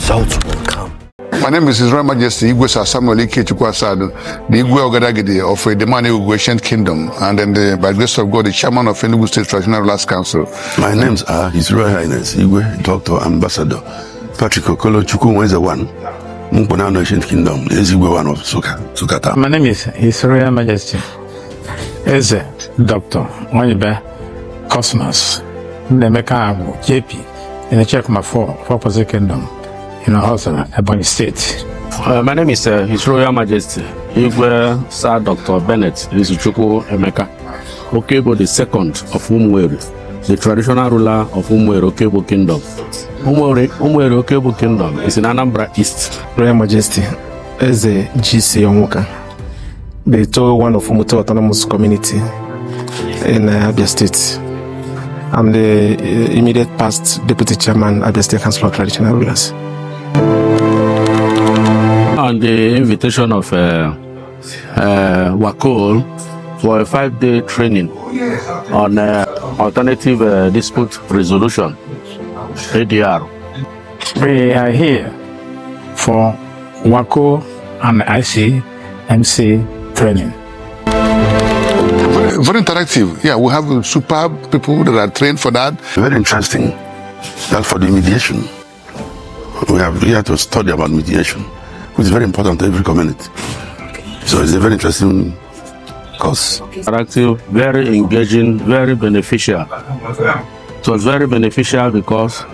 results will come. My name is His Royal Majesty Igwe Sir Samuel Ike Chukwuasadu, the Igwe Ogadagidi of the Man Igwe Ancient Kingdom, and then by the grace of God, the Chairman of Enugu State Traditional Rulers Council. My names are His Royal Highness Igwe Dr. Ambassador Patrick Okolo Chukwueze one, Mponano Ancient Kingdom, the Igwe one of Sukata. My name is His Royal Majesty Eze Dr. Onyibe Cosmos Nemeka Abu JP in the Chekma 4 Kingdom. Also Ebonyi State. My name is His Royal Majesty Igwe Sir Dr. Bennett Izuchukwu Emeka Okebo II of Umueri, the traditional ruler of Umueri Okebo Kingdom. Umueri Okebo Kingdom is in Anambra East. Royal Majesty Eze GC Onwuka, the tall one of Umuto Autonomous Community in Abia State. I'm the immediate past Deputy Chairman Abia State Council of Traditional Rulers. On the invitation of WACOL for a 5-day training on alternative dispute resolution, ADR. We are here for WACOL and ICMC training. Very interactive. Yeah, we have superb people that are trained for that. Very interesting. That's for the mediation. We have here to study about mediation, which is very important to every community. So it's a very interesting course. Interactive, very engaging, very beneficial. It was very beneficial because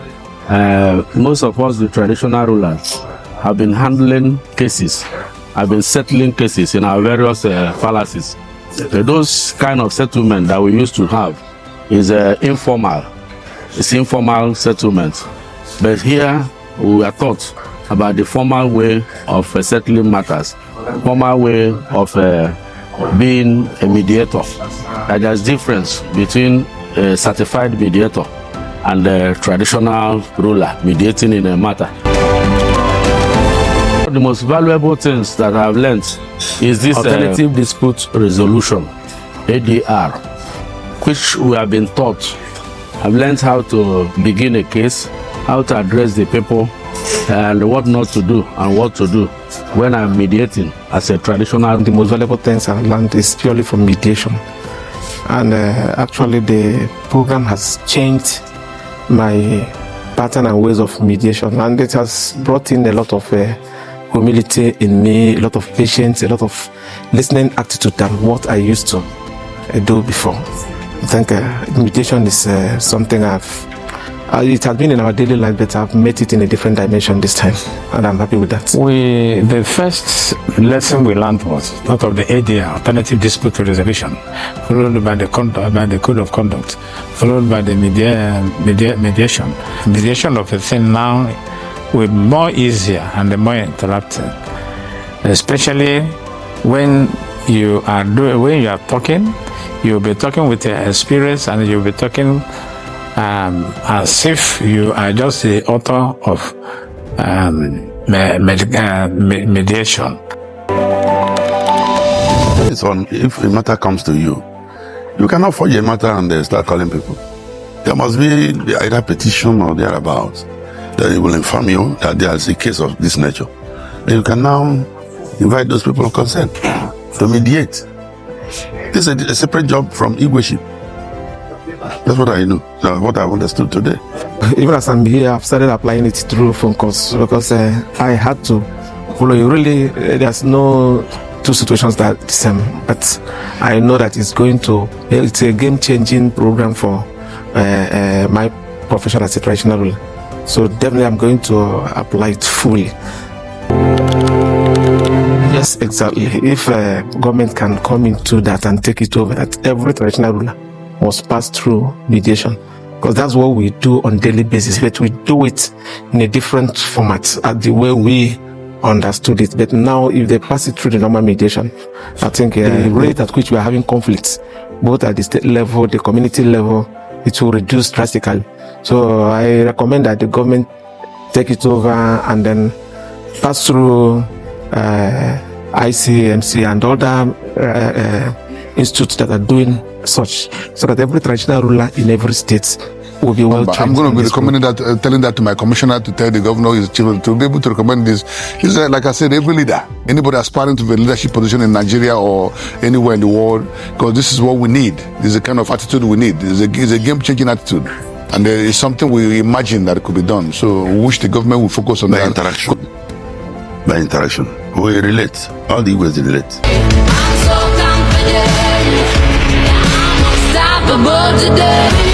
most of us, the traditional rulers, have been handling cases, have been settling cases in our various palaces. Those kind of settlement that we used to have is informal. It's informal settlement. But here, we are taught about the formal way of settling matters, formal way of being a mediator. And there's difference between a certified mediator and a traditional ruler mediating in a matter. The most valuable things that I've learned is this alternative dispute resolution, ADR, which we have been taught. I've learned how to begin a case, how to address the people, and what not to do and what to do when I'm mediating as a traditional. The most valuable things I've learned is purely from mediation. And actually the program has changed my pattern and ways of mediation. And it has brought in a lot of humility in me, a lot of patience, a lot of listening attitude than what I used to do before. I think mediation is something it has been in our daily life, but I've met it in a different dimension this time, and I'm happy with that. The first lesson we learned was out of the ADR, alternative dispute resolution, followed by the code of conduct, followed by the mediation. Mediation of a thing now will be more easier and more interactive, especially when you are talking. You'll be talking with your experience, and you'll be talking as if you are just the author of mediation. If a matter comes to you, you cannot forge a matter and start calling people. There must be either petition or thereabouts that it will inform you that there is a case of this nature. Then you can now invite those people of consent to mediate. This is a separate job from Igweship. That's what I know, what I've understood today. Even as I'm here, I've started applying it through phone calls because I had to follow you. Really, there's no two situations that are the same, but I know that it's a game-changing program for my profession as a traditional ruler. So definitely I'm going to apply it fully. Yes, exactly. If government can come into that and take it over, that every traditional ruler must pass through mediation, because that's what we do on a daily basis, but we do it in a different format at the way we understood it. But now if they pass it through the normal mediation, I think the rate at which we are having conflicts, both at the state level, the community level, it will reduce drastically. So I recommend that the government take it over and then pass through ICMC and other institutes that are doing such, so that every traditional ruler in every state will be well But trained. I'm going in to be this group. recommending that, telling that to my commissioner, to tell the governor, his chief, to be able to recommend this. This is like I said, every leader, anybody aspiring to a leadership position in Nigeria or anywhere in the world, because this is what we need. This is the kind of attitude we need. It's a game-changing attitude. And there is something we imagine that could be done. So we wish the government will focus on By that. interaction. By interaction. We relate. All the Igwes relate. I'm so confident, I'm unstoppable today.